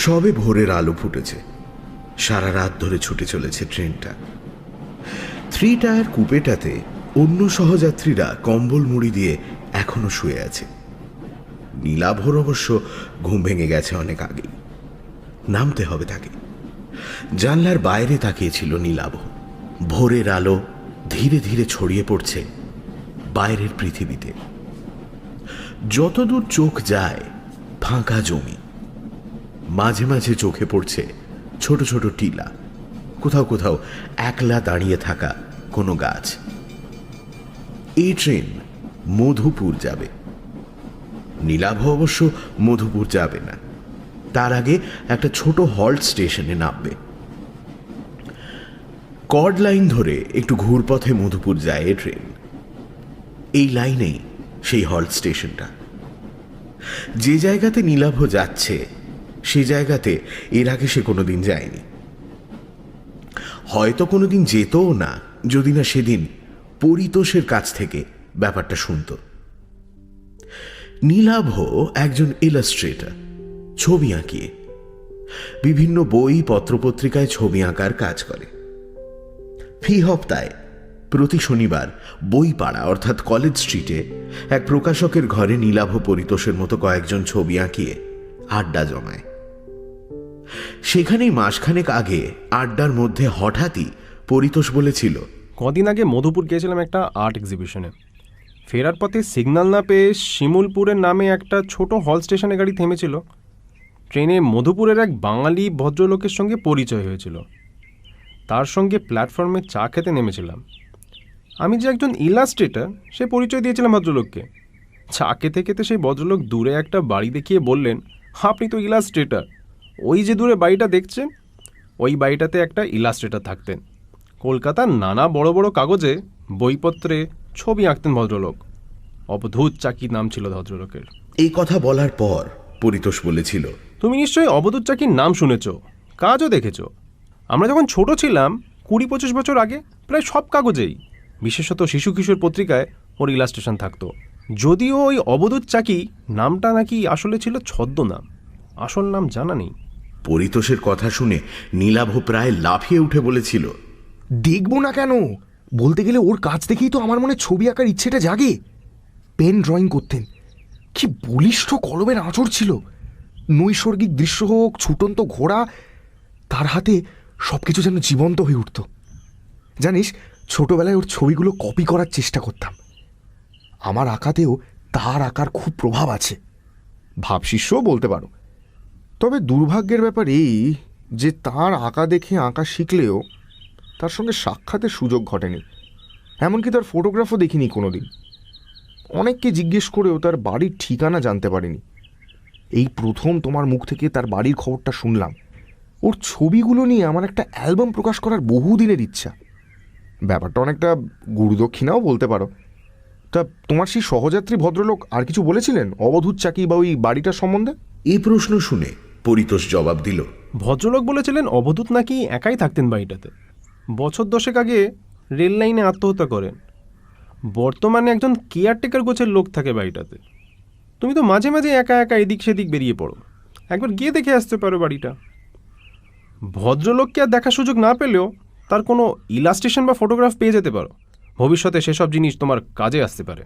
সবে ভোরের আলো ফুটেছে। সারা রাত ধরে ছুটে চলেছে ট্রেনটা। 3 টায়ার কুপেটাতে অন্য সহযাত্রীরা কম্বল মুড়ি দিয়ে এখনো শুয়ে আছে। নীলাভর অবশ্য ঘুম ভেঙে গেছে অনেক আগেই। নামতে হবে তাকে। জানলার বাইরে তাকিয়েছিল নীলাভ। ভোরের আলো ধীরে ধীরে ছড়িয়ে পড়ছে বাইরের পৃথিবীতে। যতদূর চোখ যায় ফাঁকা জমি, মাঝে মাঝে চোখে পড়ছে ছোট ছোট টিলা, কোথাও কোথাও একলা দাঁড়িয়ে থাকা কোনো গাছ। এই ট্রেন মধুপুর যাবে। নীলাভ অবশ্য মধুপুর যাবে না, তার আগে একটা ছোট হল্ট স্টেশনে নামবে। কর্ড লাইন ধরে একটু ঘুরপথে মধুপুর যায় এ ট্রেন। এই লাইনেই সেই হল্ট স্টেশনটা। যে জায়গাতে নীলাভ যাচ্ছে সে জায়গাতে এর আগে সে কোনোদিন যায়নি। হয়তো কোনোদিন যেতও না যদি না সেদিন পরিতোষের কাছ থেকে ব্যাপারটা শুনত। নীলাভ একজন ইলাস্ট্রেটর, ছবি আঁকিয়ে বিভিন্ন বই পত্রপত্রিকায় ছবি আঁকার কাজ করে। ফি হপ্তায় প্রতি শনিবার বই পাড়া অর্থাৎ কলেজ স্ট্রিটে এক প্রকাশকের ঘরে নীলাভ পরিতোষের মতো কয়েকজন ছবি আঁকিয়ে আড্ডা জমায়। সেখানেই মাসখানেক আগে আড্ডার মধ্যে হঠাৎই পরিতোষ বলেছিল, কদিন আগে মধুপুর গিয়েছিলাম একটা আর্ট এক্সিবিশনে। ফেরার পথে সিগন্যাল না পেয়ে শিমুলপুরের নামে একটা ছোট হল স্টেশনে গাড়ি থেমেছিল। ট্রেনে মধুপুরের এক বাঙালি ভদ্রলোকের সঙ্গে পরিচয় হয়েছিল। তার সঙ্গে প্ল্যাটফর্মে চা খেতে নেমেছিলাম। আমি যে একজন ইলাস্ট্রেটর সে পরিচয় দিয়েছিলাম ভদ্রলোককে। চা খেতে খেতে সেই ভদ্রলোক দূরে একটা বাড়ি দেখিয়ে বললেন, আপনি তো ইলাস্ট্রেটর, ওই যে দূরে বাড়িটা দেখছেন ওই বাড়িটাতে একটা ইলাস্ট্রেটর থাকতেন। কলকাতার নানা বড় বড় কাগজে বইপত্রে ছবি আঁকতেন ভদ্রলোক। অবধূত চাকি নাম ছিল ভদ্রলোকের। এই কথা বলার পর পরিতোষ বলেছিল, তুমি নিশ্চয়ই অবধূত চাকির নাম শুনেছ, কাজও দেখেছ। আমরা যখন ছোট ছিলাম 20-25 বছর আগে প্রায় সব কাগজেই, বিশেষত শিশু কিশোর পত্রিকায় ওর ইলাস্ট্রেশন থাকতো। যদিও ওই অবধূত চাকি নামটা নাকি আসলে ছিল ছদ্মনাম, আসল নাম জানা নেই। পরিতোষের কথা শুনে নীলাভ প্রায় লাফিয়ে উঠে বলেছিল, দেখবো না কেন, বলতে গেলে ওর কাছ থেকেই তো আমার মনে ছবি আঁকার ইচ্ছেটা জাগে। পেন ড্রয়িং করতেন, কি বলিষ্ঠ কলমের আঁচড় ছিল। নৈসর্গিক দৃশ্য হোক, ছুটন্ত ঘোড়া, তার হাতে সবকিছু যেন জীবন্ত হয়ে উঠত। জানিস, ছোটবেলায় ওর ছবিগুলো কপি করার চেষ্টা করতাম। আমার আঁকাতেও তার আঁকার খুব প্রভাব আছে, ভাবশিষ্যও বলতে পারো। তবে দুর্ভাগ্যের ব্যাপার এই যে তার আঁকা দেখে আঁকা শিখলেও তার সঙ্গে সাক্ষাতের সুযোগ ঘটেনি। এমনকি তার ফটোগ্রাফও দেখিনি কোনোদিন। অনেককে জিজ্ঞেস করেও তার বাড়ির ঠিকানা জানতে পারিনি। এই প্রথম তোমার মুখ থেকে তার বাড়ির খবরটা শুনলাম। ওর ছবিগুলো নিয়ে আমার একটা অ্যালবাম প্রকাশ করার বহুদিনের ইচ্ছা। ব্যাপারটা অনেকটা গুরুদক্ষিণাও বলতে পারো। তা তোমার সেই সহযাত্রী ভদ্রলোক আর কিছু বলেছিলেন অবধূত চাকি বা ওই বাড়িটার সম্বন্ধে? এই প্রশ্ন শুনে পরিতোষ জবাব দিল, ভদ্রলোক বলেছিলেন অবধূত নাকি একাই থাকতেন বাড়িটাতে। বছর 10 আগে রেল লাইনে আত্মহত্যা করেন। বর্তমানে একজন কেয়ারটেকার গোছের লোক থাকে বাড়িটাতে। তুমি তো মাঝে মাঝে একা একা এদিক সেদিক বেরিয়ে পড়ো, একবার গিয়ে দেখে আসতে পারো বাড়িটা। ভদ্রলোককে আর দেখার সুযোগ না পেলেও তার কোনো ইলাস্ট্রেশন বা ফটোগ্রাফ পেয়ে যেতে পারো। ভবিষ্যতে সেসব জিনিস তোমার কাজে আসতে পারে।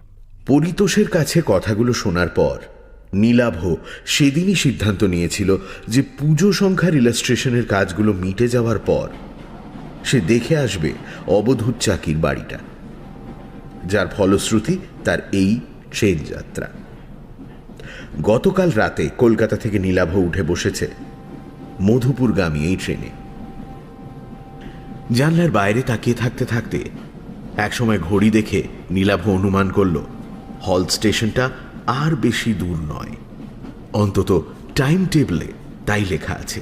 পরিতোষের কাছে কথাগুলো শোনার পর নীলাভ সেদিনই সিদ্ধান্ত নিয়েছিল যে পুজো সংখ্যার ইলাস্ট্রেশনের কাজগুলো মিটে যাওয়ার পর সে দেখে আসবে অবধূত চাকির বাড়িটা, যার ফলশ্রুতি তার এই ট্রেন যাত্রা। গতকাল রাতে কলকাতা থেকে নীলাভ উঠে বসেছে মধুপুরগামী এই ট্রেনে। জানলার বাইরে তাকিয়ে থাকতে থাকতে একসময় ঘড়ি দেখে নীলাভ অনুমান করল হল স্টেশনটা আর বেশি দূর নয়, অন্তত টাইম টেবলে তাই লেখা আছে।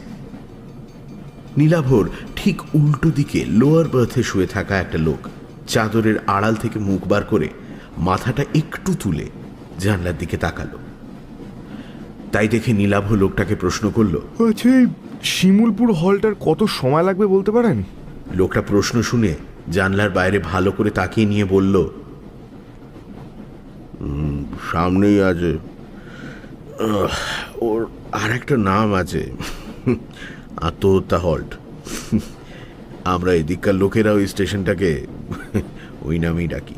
নীলাভর ঠিক উল্টো দিকে লোয়ার বার্থে শুয়ে থাকা একটা লোক চাদরের আড়াল থেকে মুখ বার করে মাথাটা একটু তুলে জানলার দিকে তাকালো। তাই দেখে নীলাভ লোকটাকে প্রশ্ন করল, আচ্ছা, শিমুলপুর হলটার কত সময় লাগবে বলতে পারেন? লোকটা প্রশ্ন শুনে জানলার বাইরে ভালো করে তাকিয়ে নিয়ে বলল, সামনেই আছে, ওর আর একটা নাম আছে, আত্মহত্যা হল্ট। আমরা এদিককার লোকেরা ওই স্টেশনটাকে ওই নামেই ডাকি।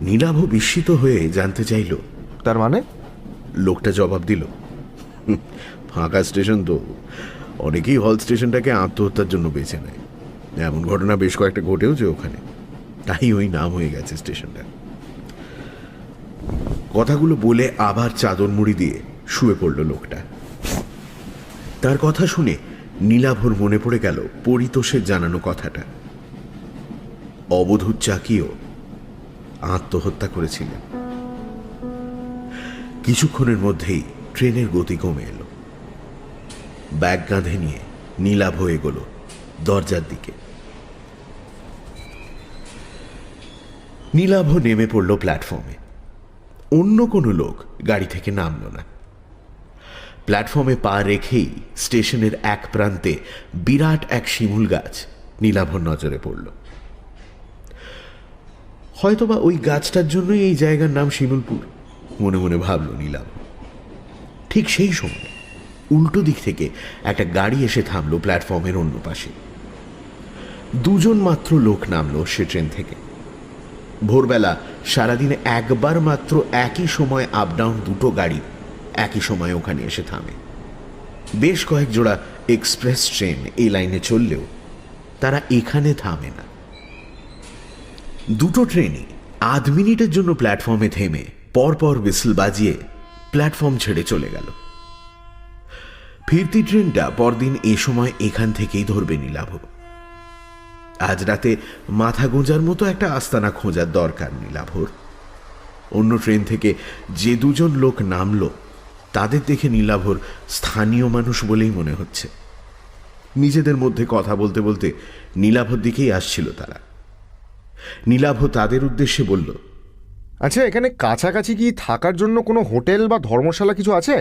নীলাভ বিস্মিত হয়ে জানতে চাইল, তার মানে? লোকটা জবাব দিল, ফাঁকা স্টেশন তো, অনেকেই হল স্টেশনটাকে আত্মহত্যার জন্য বেছে নেয়। এমন ঘটনা বেশ কয়েকটা ঘটেওছে ওখানে, তাই ওই নাম হয়ে গেছে স্টেশনটা। কথাগুলো বলে আবার চাদর মুড়ি দিয়ে শুয়ে পড়ল লোকটা। তার কথা শুনে নীলাভর মনে পড়ে গেল পরিতোষের জানানো কথাটা। অবধূত চাকিও আত্মহত্যা করেছিলেন। কিছুক্ষণের মধ্যেই ট্রেনের গতি কমে এলো। ব্যাগ কাঁধে নিয়ে নীলাভ এগোল দরজার দিকে। নীলাভ নেমে পড়ল প্ল্যাটফর্মে। অন্য কোনো লোক গাড়ি থেকে নামল না। প্ল্যাটফর্মে পা রেখেই স্টেশনের এক প্রান্তে বিরাট এক শিমুল গাছ নীলাভর নজরে পড়ল। হয়তোবা ওই গাছটার জন্যই এই জায়গার নাম শিমুলপুর, মনে মনে ভাবল নীলাভ। ঠিক সেই সময় উল্টো দিক থেকে একটা গাড়ি এসে থামল প্ল্যাটফর্মের অন্য পাশে। দুজন মাত্র লোক নামলো সে ট্রেন থেকে। ভোরবেলা সারাদিনে একবার মাত্র একই সময় আপ ডাউন দুটো গাড়ি একই সময় ওখানে এসে থামে। বেশ কয়েক জোড়া এক্সপ্রেস ট্রেন এই লাইনে চললেও তারা এখানে থামে না। দুটো ট্রেনই আধ মিনিটের জন্য প্ল্যাটফর্মে থেমে পরপর হুইসল বাজিয়ে প্ল্যাটফর্ম ছেড়ে চলে গেল। ফিরতি ট্রেনটা পরদিন এ সময় এখান থেকেই ধরবে নীলাভ। আজ রাতে মাথা গোঁজার মতো একটা আস্তানা খোঁজার দরকার নীলাভর। অন্য ট্রেন থেকে যে দুজন লোক নামলো তাদের দেখে নীলাভর স্থানীয় মানুষ বলেই মনে হচ্ছে। নিজেদের মধ্যে কথা বলতে বলতে নীলাভর দিকেই আসছিল তারা। নীলাভ তাদের উদ্দেশ্যে বলল, আচ্ছা, এখানে কাছাকাছি কি থাকার জন্য কোনো হোটেল বা ধর্মশালা কিছু আছে?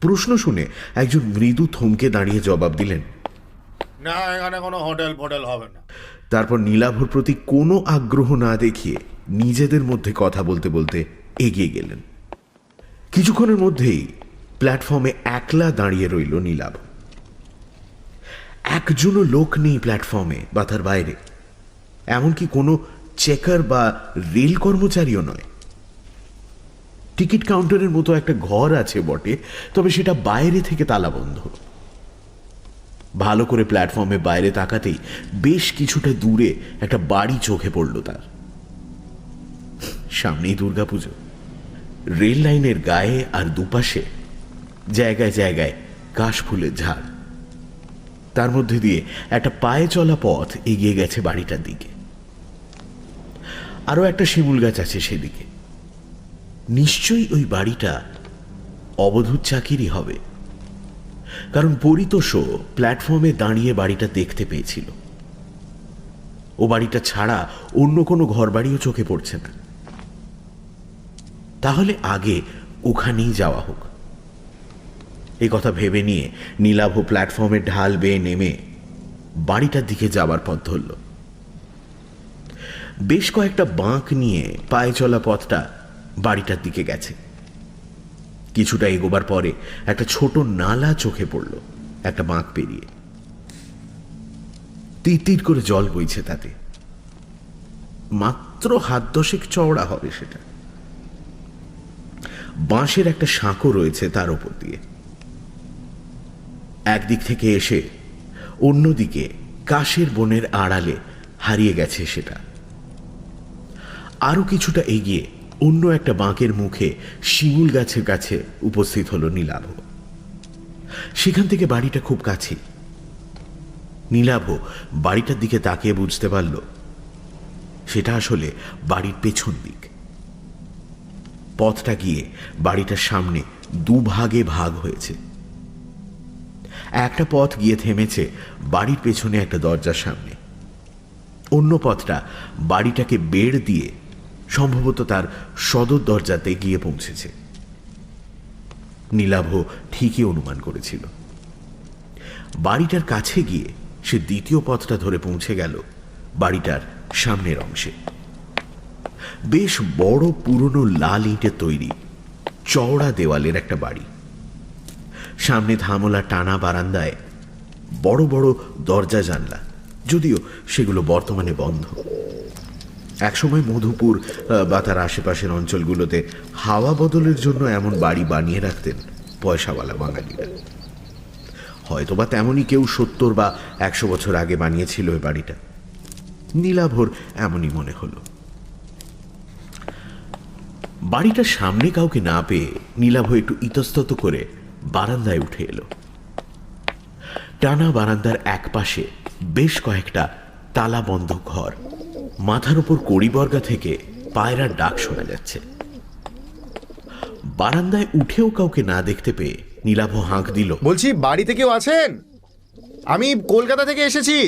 প্রশ্ন শুনে একজন মৃদু থমকে দাঁড়িয়ে জবাব দিলেন, না, এখানে কোনো হোটেল ফোটেল হবে না। তারপর নীলাভর প্রতি কোনো আগ্রহ না দেখিয়ে নিজেদের মধ্যে কথা বলতে বলতে এগিয়ে গেলেন। কিছুক্ষণের মধ্যেই প্ল্যাটফর্মে একলা দাঁড়িয়ে রইল নীলাভ। একজনও লোক নেই প্ল্যাটফর্মে বা তার বাইরে, এমনকি কোনো চেকার বা রেল কর্মচারীও নয়। টিকিট কাউন্টারের মতো একটা ঘর আছে বটে, তবে সেটা বাইরে থেকে তালাবন্ধ। ভালো করে প্ল্যাটফর্মে বাইরে তাকাতেই বেশ কিছুটা দূরে একটা বাড়ি চোখে পড়ল তার। সামনেই দুর্গাপুজো। রেল লাইনের গায়ে আর দুপাশে জায়গায় জায়গায় কাশফুলের ঝাড়। তার মধ্যে দিয়ে একটা পায়ে চলা পথ এগিয়ে গেছে বাড়িটার দিকে। আরো একটা শিমুল গাছ আছে সেদিকে। নিশ্চয়ই ওই বাড়িটা অবধূত চাকিরই হবে, কারণ পরিতোষও প্ল্যাটফর্মে দাঁড়িয়ে বাড়িটা দেখতে পেয়েছিল। ও বাড়িটা ছাড়া অন্য কোনো ঘর বাড়িও চোখে পড়ছে না। তাহলে আগে ওখানেই যাওয়া হোক। এই কথা ভেবে নিয়ে নীলাভ প্ল্যাটফর্মের ঢাল বেয়ে নেমে বাড়িটার দিকে যাবার পথ ধরল। বেশ কয়েকটা বাঁক নিয়ে পায়ে চলা পথটা বাড়িটার দিকে গেছে। কিছুটা এগোবার পরে একটা ছোট নালা চোখে পড়ল একটা বাঁক পেরিয়ে। তীর তীর করে জল বইছে তাতে। মাত্র হাত দশেক চওড়া হবে সেটা। বাঁশের একটা সাঁকো রয়েছে তার উপর দিয়ে। একদিক থেকে এসে অন্যদিকে কাশের বনের আড়ালে হারিয়ে গেছে সেটা। আরো কিছুটা এগিয়ে অন্য একটা বাঁকের মুখে শিমুল গাছের কাছে উপস্থিত হলো নীলাভ। সেখান থেকে বাড়িটা খুব কাছে। নীলাভ বাড়িটার দিকে তাকিয়ে বুঝতে পারল সেটা আসলে বাড়ির পেছন দিক। পথটা গিয়ে বাড়িটার সামনে দুভাগে ভাগ হয়েছে। একটা পথ গিয়ে থেমেছে বাড়ির পেছনে একটা দরজার সামনে। অন্য পথটা বাড়িটাকে বেড় দিয়ে সম্ভবত তার সদর দরজাতে গিয়ে পৌঁছেছে। নীলাভ ঠিকই অনুমান করেছিল। বাড়িটার কাছে গিয়ে সে দ্বিতীয় পথটা ধরে পৌঁছে গেল বাড়িটার সামনের অংশে। বেশ বড় পুরনো লাল ইটের তৈরি চওড়া দেওয়ালের একটা বাড়ি। সামনে ধামলা টানা বারান্দায় বড় বড় দরজা জানলা, যদিও সেগুলো বর্তমানে বন্ধ। একসময় মধুপুর বা তার আশেপাশের অঞ্চলগুলোতে হাওয়া বদলের জন্য এমন বাড়ি বানিয়ে রাখতেন পয়সাওয়ালা বাঙালিরা। হয়তোবা তেমনই কেউ 70 বা 100 বছর আগে বানিয়েছিল ওই বাড়িটা। নীলাভর এমনই মনে হলো। বাড়িটার সামনে কাউকে না পেয়ে নীলাভ একটু ইতস্তত করে বারান্দায় উঠে এলো। টানা বারান্দার এক পাশে বেশ কয়েকটা তালাবন্ধ ঘর, মাথার উপর কড়িবর্গা থেকে পায়রার ডাক শোনা যাচ্ছে। বারান্দায় উঠেও কাউকে না দেখতে পেয়ে নীলাভ হাঁক দিল, বলছি, বাড়িতে কেউ আছেন? আমি কলকাতা থেকে এসেছি,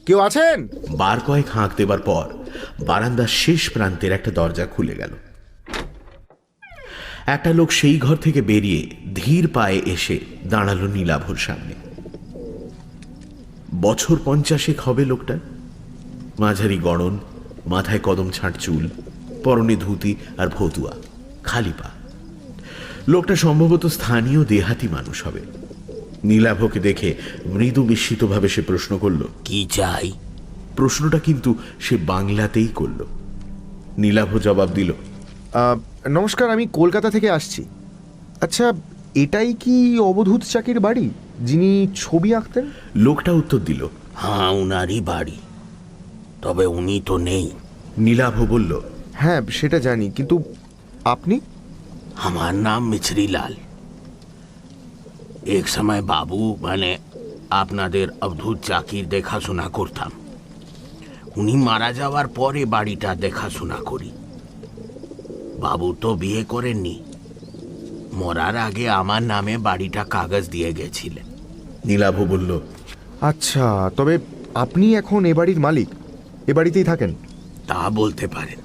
কেউ আছেন? বার কয়েক হাঁক দেবার পর বারান্দার শেষ প্রান্তের একটা দরজা খুলে গেল। একটা লোক সেই ঘর থেকে বেরিয়ে ধীর পায়ে এসে দাঁড়ালো নীলাভর সামনে। বছর 50 হবে লোকটা। মাঝারি গড়ন, মাথায় কদম ছাঁট চুল, পরনে ধুতি আর ভতুয়া, খালি পা। লোকটা সম্ভবত স্থানীয় দেহাতি মানুষ হবে। নীলাভকে দেখে মৃদু বিস্মিতভাবে সে প্রশ্ন করল, কি চাই? প্রশ্নটা কিন্তু সে বাংলাতেই করল। নীলাভ জবাব দিল, নমস্কার, আমি কলকাতা থেকে আসছি। আচ্ছা, এটাই কি অবধূত চাকির বাড়ি, যিনি ছবি আঁকতেন? লোকটা উত্তর দিল, হ্যাঁ, উনারই বাড়ি, তবে উনি তো নেই। নীলাভ বলল, হ্যাঁ, সেটা জানি, কিন্তু আপনি? আমার নাম মিছরিলাল। এক সময় বাবু মানে আপনাদের অবধূত চাকির দেখাশোনা করতাম। উনি মারা যাওয়ার পরে বাড়িটা দেখাশোনা করি। বাবু তো বিয়ে করেননি, মরার আগে আমার নামে বাড়িটা কাগজ দিয়ে গেছিলেন। নীলাভ বলল, আচ্ছা, তবে আপনি এখন এ বাড়ির মালিক, এ বাড়িতেই থাকেন? তা বলতে পারেন,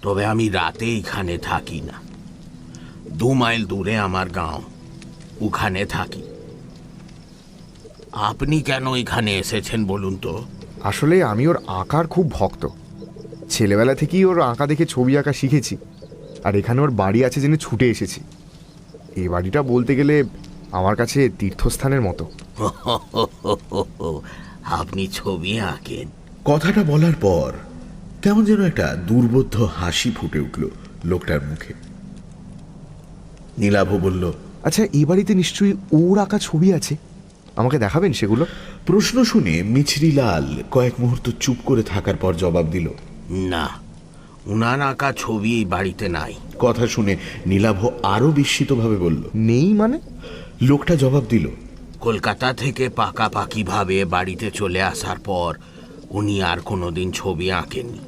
তবে আমি রাতে এখানে থাকি না। 2 মাইল দূরে আমার গাঁও, ওখানে থাকি। আপনি কেন এখানে এসেছেন বলুন তো? আসলে আমি ওর আঁকার খুব ভক্ত। ছেলেবেলা থেকেই ওর আঁকা দেখে ছবি আঁকা শিখেছি, আর এখানে ওর বাড়ি আছে জেনে ছুটে এসেছি। এই বাড়িটা বলতে গেলে আমার কাছে তীর্থস্থানের মতো। আপনি ছবি আঁকেন? কথাটা বলার পর কেমন যেন একটা দুর্বোধ্য হাসি ফুটে উঠল লোকটার মুখে। নীলাভ বলল, আচ্ছা, এই বাড়িতে নিশ্চয়ই ওর আঁকা ছবি আছে, আমাকে দেখাবেন সেগুলো? প্রশ্ন শুনে মিছরিলাল কয়েক মুহূর্ত চুপ করে থাকার পর জবাব দিল, না, উনার আঁকা ছবি এই বাড়িতে নাই। কথা শুনে নীলাভ আরো বিস্মিতভাবে বলল, নেই মানে? লোকটা জবাব দিল, কলকাতা থেকে পাকাপাকিভাবে বাড়িতে চলে আসার পর উনি আর কোনোদিন ছবি আঁকেননি।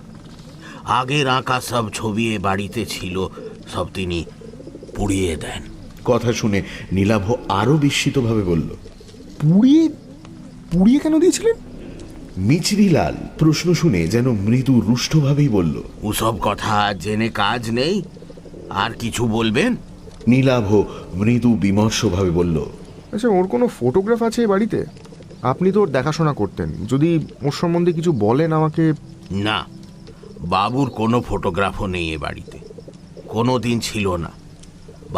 আগের আঁকা সব ছবি এ বাড়িতে ছিল, সব তিনি পুড়িয়ে দেন। কথা শুনে নীলাভ আরো বিস্মিতভাবে বলল, পুড়িয়ে? পুড়িয়ে কেন দিয়েছিলেন? মিছরিলাল প্রশ্ন শুনে যেন মৃদু রুষ্টভাবেই বলল, ওসব কথা জেনে কাজ নেই, আর কিছু বলবেন? নীলাভ মৃদু বিমর্ষভাবে বলল, আচ্ছা, ওর কোনো ফটোগ্রাফ আছে এই বাড়িতে? আপনি তো ওর দেখাশোনা করতেন, যদি ওর সম্বন্ধে কিছু বলেন আমাকে। না, বাবুর কোনো ফটোগ্রাফও নেই এ বাড়িতে, কোনো দিন ছিল না।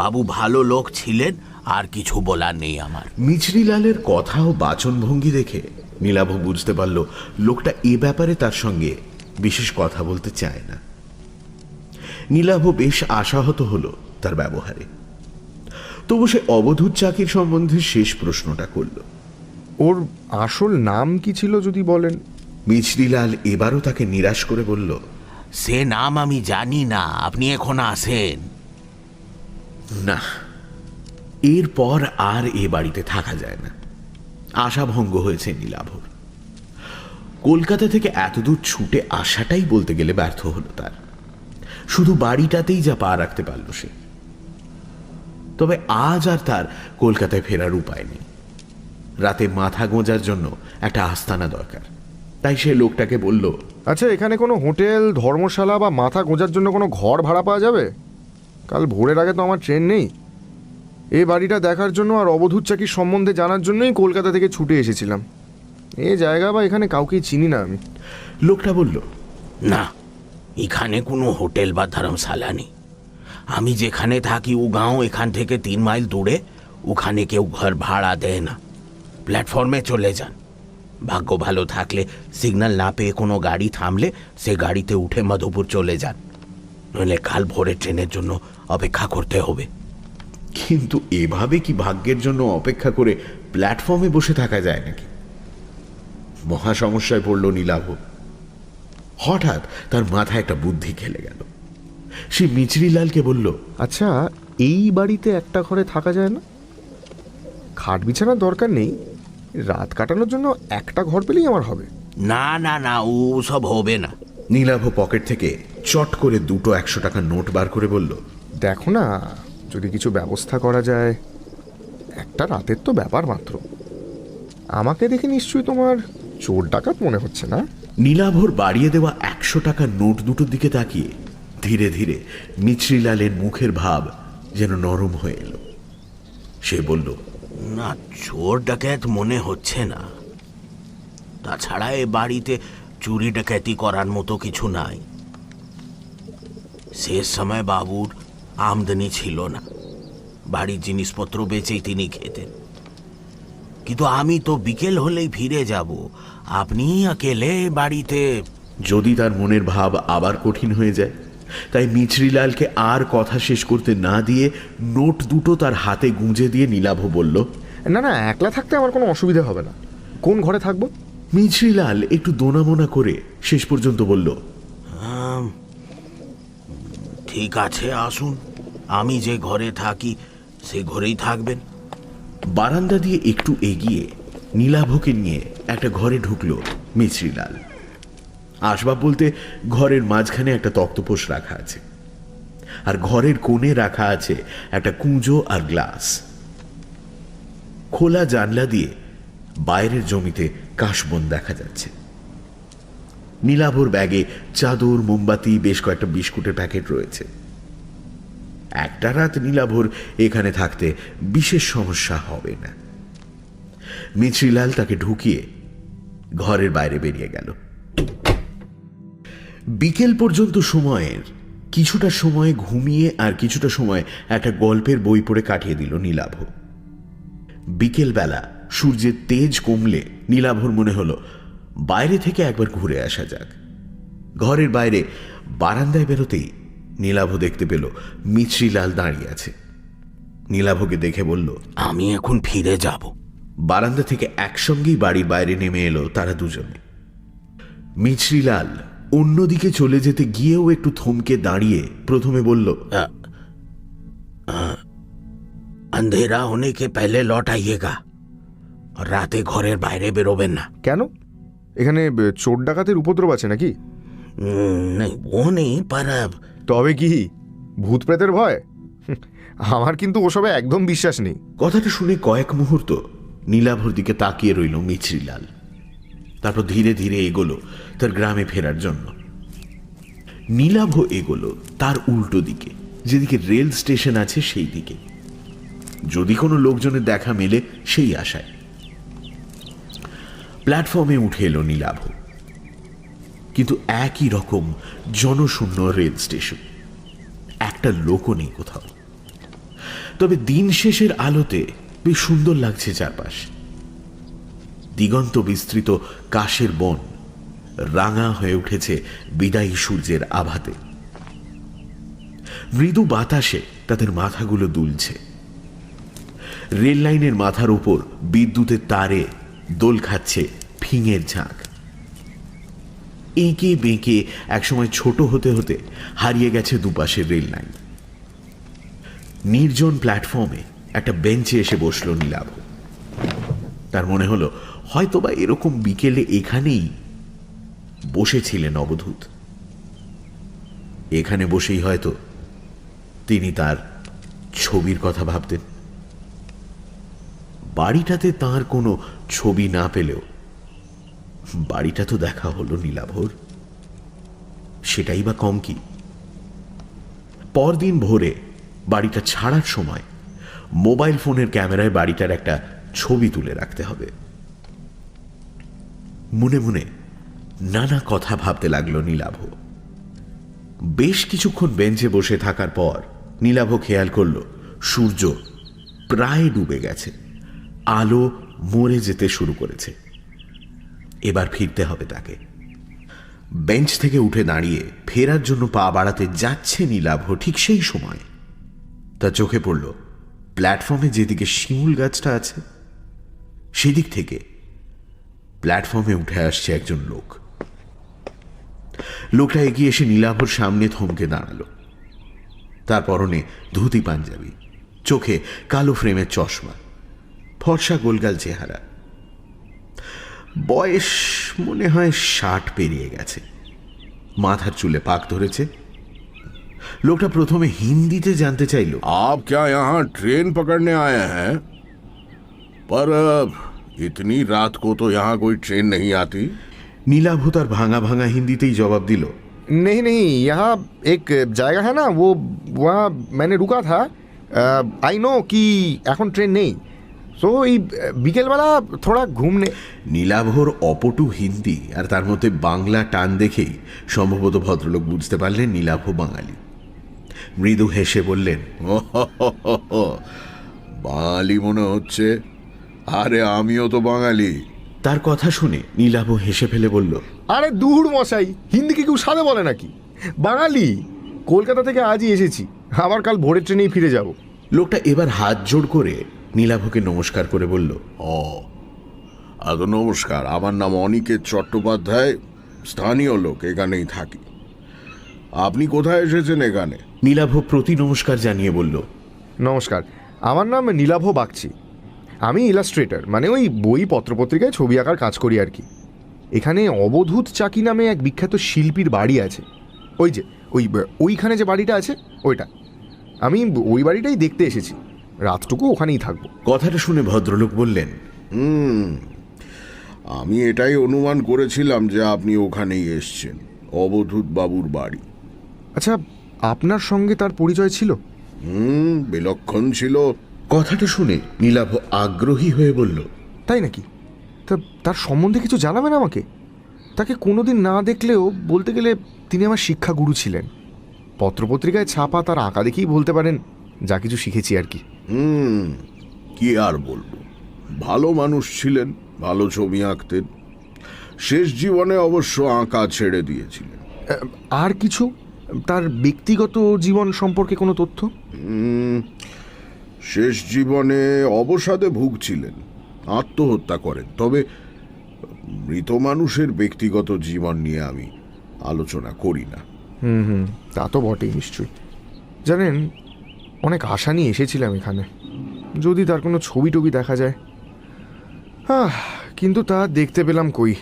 বাবু ভালো লোক ছিলেন, আর কিছু বলার নেই আমার। মিছরিলালের কথা ও বাচনভঙ্গি দেখে নীলাভ বুঝতে পারল লোকটা এ ব্যাপারে তার সঙ্গে বিশেষ কথা বলতে চায় না। নীলাভ বেশ আশাহত হলো তার ব্যবহারে। তবু সে অবধূত চাকির সম্বন্ধে শেষ প্রশ্নটা করল, ওর আসল নাম কি ছিল যদি বলেন? মিছরিলাল এবারও তাকে নিরাশ করে বলল, সে নাম আমি জানি না, আপনি এখন আসেন। না, এরপর আর এ বাড়িতে থাকা যায় না। আশাভঙ্গ হয়েছে নীলাভর। কলকাতা থেকে এতদূর ছুটে আসাটাই বলতে গেলে ব্যর্থ হলো তার। শুধু বাড়িটাতেই যা পা রাখতে পারল সে। তবে আজ আর তার কলকাতায় ফেরার উপায় নেই। রাতে মাথা গোঁজার জন্য একটা আস্তানা দরকার। তাই সে লোকটাকে বলল, আচ্ছা, এখানে কোনো হোটেল, ধর্মশালা বা মাথা গোঁজার জন্য কোনো ঘর ভাড়া পাওয়া যাবে? কাল ভোরের আগে তো আমার ট্রেন নেই। এই বাড়িটা দেখার জন্য আর অবধূত চাকির সম্বন্ধে জানার জন্যই কলকাতা থেকে ছুটে এসেছিলাম। এই জায়গা বা এখানে কাউকেই চিনি না আমি। লোকটা বলল, না, এখানে কোনো হোটেল বা ধর্মশালা নেই। আমি যেখানে থাকি ও গাঁও এখান থেকে 3 মাইল দূরে, ওখানে কেউ ঘর ভাড়া দেয় না। প্ল্যাটফর্মে চলে যান। ভাগ্য ভালো থাকলে সিগন্যাল না পেয়ে কোনো গাড়ি থামলে সে গাড়িতে উঠে মধুপুর চলে যান, নইলে কাল ভোরের ট্রেনের জন্য অপেক্ষা করতে হবে। কিন্তু এভাবে কি ভাগ্যের জন্য অপেক্ষা করে প্ল্যাটফর্মে বসে থাকা যায় নাকি? মহা সমস্যায় পড়ল নীলাভ। হঠাৎ তার মাথায় একটা বুদ্ধি খেলে গেল। সে মিচরিলালকে বলল, আচ্ছা, এই বাড়িতে একটা ঘরে থাকা যায় না? খাট বিছানার দরকার নেই, রাত কাটানোর জন্য একটা ঘর পেলেই আমার হবে। না না না, ও সব হবে না। নীলাভ পকেট থেকে চট করে 2 100 টাকার নোট বার করে বলল, দেখো না, যদি কিছু ব্যবস্থা করা যায়। একটা রাতের তো ব্যাপার মাত্র। আমাকে দেখে নিশ্চয়ই তোমার চোর ডাকাত মনে হচ্ছে না? নীলাভর বাড়িয়ে দেওয়া 100 টাকার নোট দুটোর দিকে তাকিয়ে ধীরে ধীরে মিচরিলালের মুখের ভাব যেন নরম হয়ে এলো। সে বলল, না, চোর ডাকাত মনে হচ্ছে না। তাছাড়া এ বাড়িতে চুরি ডাকাতি করার মতো কিছু নাই। শেষ সময় বাবুর আমদানি ছিল না, বাড়ির জিনিসপত্র বেচেই তিনি খেতেন। কিন্তু আমি তো বিকেল হলেই ফিরে যাব, আপনি একেলে বাড়িতে। যদি তার মনের ভাব আবার কঠিন হয়ে যায়, তাই মিচরিলালকে আর কথা শেষ করতে না দিয়ে নোট দুটো তার হাতে গুঁজে দিয়ে নীলাভ বলল, না না, একলা থাকতে আমার কোনো অসুবিধা হবে না। কোন ঘরে থাকবো? মিচরিলাল একটু দোনামোনা করে শেষ পর্যন্ত বলল, ঠিক আছে, আসুন। আমি যে ঘরে থাকি সে ঘরেই থাকবেন। বারান্দা দিয়ে একটু এগিয়ে নীলাভকে নিয়ে একটা ঘরে ঢুকলো মিচরিলাল। আসবাব বলতে ঘরের মাঝখানে একটা তক্তপোষ রাখা আছে, আর ঘরের কোণে রাখা আছে একটা কুঁজো আর গ্লাস। খোলা জানলা দিয়ে বাইরের জমিতে কাশবন দেখা যাচ্ছে। নীলাভর ব্যাগে চাদর, মোমবাতি, বেশ কয়েকটা বিস্কুটের প্যাকেট রয়েছে। একটা রাত নীলাভর এখানে থাকতে বিশেষ সমস্যা হবে না। মিচরিলাল তাকে ঢুকিয়ে ঘরের বাইরে বেরিয়ে গেল। বিকেল পর্যন্ত সময়ের কিছুটা সময় ঘুমিয়ে আর কিছুটা সময় একটা গল্পের বই পড়ে কাটিয়ে দিল নীলাভ। বিকেলবেলা সূর্যের তেজ কমলে নীলাভর মনে হলো বাইরে থেকে একবার ঘুরে আসা যাক। ঘরের বাইরে বারান্দায় বেরোতেই নীলাভ দেখতে পেল মিচরিলাল দাঁড়িয়ে আছে। নীলাভকে দেখে বলল, আমি এখন ফিরে যাব। বারান্দা থেকে একসঙ্গেই বাড়ির বাইরে নেমে এলো তারা দুজনে। মিচরিলাল অন্যদিকে চলে যেতে গিয়েও একটু থমকে দাঁড়িয়ে প্রথমে বলল, अंधेरा होने के पहले लौट आइएगा, और राते ঘরের বাইরে বেরোবেন না। কেন? এখানে চোর ডাকাতের উপদ্রব আছে নাকি? नहीं, वो नहीं, पर তবে কি ভূত প্রেতের ভয়? আমার কিন্তু ওসবে একদম বিশ্বাস নেই। কথাটা শুনে কয়েক মুহূর্ত নীলাভর দিকে তাকিয়ে রইল মিচরিলাল। তারপর ধীরে ধীরে এগোলো তার গ্রামে ফেরার জন্য। নীলাভ এগোলো তার উল্টো দিকে, যেদিকে রেল স্টেশন আছে সেই দিকে, যদি কোনো লোকজনের দেখা মেলে সেই আশায়। প্ল্যাটফর্মে উঠে এলো নীলাভ, কিন্তু একই রকম জনশূন্য রেল স্টেশন, একটা লোকও নেই কোথাও। তবে দিন শেষের আলোতে বেশ সুন্দর লাগছে চারপাশ। দিগন্ত বিস্তৃত কাশের বন রাঙা হয়ে উঠেছে বিদায়ী সূর্যের আভাতে। মৃদু বাতাসে তাদের মাথাগুলো দুলছে। রেল লাইনের মাথার উপর বিদ্যুতের তারে দোল খাচ্ছে ফিঙের ঝাঁক। এঁকে বেঁকে একসময় ছোট হতে হতে হারিয়ে গেছে দুপাশের রেল লাইন। নির্জন প্ল্যাটফর্মে একটা বেঞ্চে এসে বসল নীলাভ। তার মনে হলো হয়তোবা এরকম বিকেলে এখানেই বসেছিলেন অবধূত। এখানে বসেই হয়তো তিনি তার ছবির কথা ভাবতেন। বাড়িটাতে তার কোনো ছবি না পেলেও বাড়িটা তো দেখা হলো নীলাভর, সেটাই বা কম কি। পরদিন ভোরে বাড়িটা ছাড়ার সময় মোবাইল ফোনের ক্যামেরায় বাড়িটার একটা ছবি তুলে রাখতে হবে। মনে মনে নানা কথা ভাবতে লাগলো নীলাভ। বেশ কিছুক্ষণ বেঞ্চে বসে থাকার পর নীলাভ খেয়াল করল সূর্য প্রায় ডুবে গেছে, আলো মরে যেতে শুরু করেছে। এবার ফিরতে হবে তাকে। বেঞ্চ থেকে উঠে দাঁড়িয়ে ফেরার জন্য পা বাড়াতে যাচ্ছে নীলাভ, ঠিক সেই সময় তার চোখে পড়ল প্ল্যাটফর্মে যেদিকে শিমুল গাছটা আছে সেদিক থেকে প্ল্যাটফর্মে উঠে আসছে একজন লোক। লোকটা এগিয়ে এসে নীলাভর সামনে থমকে দাঁড়ালো। তার পরনে ধুতি পাঞ্জাবি, চোখে কালো ফ্রেমের চশমা, ফর্সা গোলগাল চেহারা, বয়স মনে হয় 60 পেরিয়ে গেছে, মাথার চুলে পাক ধরেছে। লোকটা প্রথমে হিন্দিতে জানতে চাইল, आप क्या यहाँ ट्रेन पकड़ने आए हैं? पर इतनी रात को तो यहाँ कोई ट्रेन नहीं आती। নীলাভ তার ভাঙা ভাঙা হিন্দিতেই জবাব দিল, नहीं नहीं, यहाँ एक জায়গা है ना, वो वहाँ मैंने रुका था। आई नो कि এখন ট্রেন নেই, সো এই বিকেলবেলা থোড়া ঘুমনে। নীলাভর অপটু হিন্দি আর তার মধ্যে বাংলা টান দেখেই সম্ভবত ভদ্রলোক বুঝতে পারলেন নীলাভ বাঙালি। মৃদু হেসে বললেন, বাঙালি মনে হচ্ছে। আরে আমিও তো বাঙালি। তার কথা শুনে নীলাভ হেসে ফেলে বলল, আরে দূর মশাই, হিন্দি কি কেউ সাদে বলে নাকি? বাঙালি, কলকাতা থেকে আজই এসেছি, আবার কাল ভোরের ট্রেনেই ফিরে যাব। লোকটা এবার হাত জোড় করে নীলাভকে নমস্কার করে বলল, ও নমস্কার, আমার নাম অনিকেত চট্টোপাধ্যায়, স্থানীয় লোক, এখানেই থাকি। আপনি কোথায় এসেছেন এখানে? নীলাভ প্রতি নমস্কার জানিয়ে বলল, নমস্কার, আমার নাম নীলাভ বাগচি। আমি ইলাস্ট্রেটর, মানে ওই বই পত্রপত্রিকায় ছবি আঁকার কাজ করি আর কি। এখানে অবধূত চাকি নামে এক বিখ্যাত শিল্পীর বাড়ি আছে, ওই যে ওইখানে যে বাড়িটা আছে ওইটা। আমি ওই বাড়িটাই দেখতে এসেছি, রাতটুকু ওখানেই থাকবো। কথাটা শুনে ভদ্রলোক বললেন, আমি এটাই অনুমান করেছিলাম যে আপনি ওখানেই এসছেন, অবধূত বাবুর বাড়ি। আচ্ছা, আপনার সঙ্গে তার পরিচয় ছিল? বিলক্ষণ ছিল। কথাটা শুনে নীলাভ আগ্রহী হয়ে বলল, তাই নাকি? তা তার সম্বন্ধে কিছু জানাবেন আমাকে? তাকে কোনোদিন না দেখলেও বলতে গেলে তিনি আমার শিক্ষাগুরু ছিলেন। পত্রপত্রিকায় ছাপা তার আঁকা দেখেই বলতে পারেন যা কিছু শিখেছি আর কি। কি আর বলবো, ভালো মানুষ ছিলেন, ভালো ছবি আঁকতেন। শেষ জীবনে অবশ্য আঁকা ছেড়ে দিয়েছিলেন। আর কিছু তার ব্যক্তিগত জীবন সম্পর্কে কোনো তথ্য? শেষ জীবনে অবসাদে ভুগছিলেন, আত্মহত্যা করেন। তবে মৃত মানুষের ব্যক্তিগত জীবন নিয়ে আমি আলোচনা করি না। তা তো বটেই নিশ্চয়ই। জানেন, অনেক আশা নিয়ে এসেছিলাম এখানে, যদি তার কোনো ছবি টবি দেখা যায়। কিন্তু তা দেখতে পেলাম কই।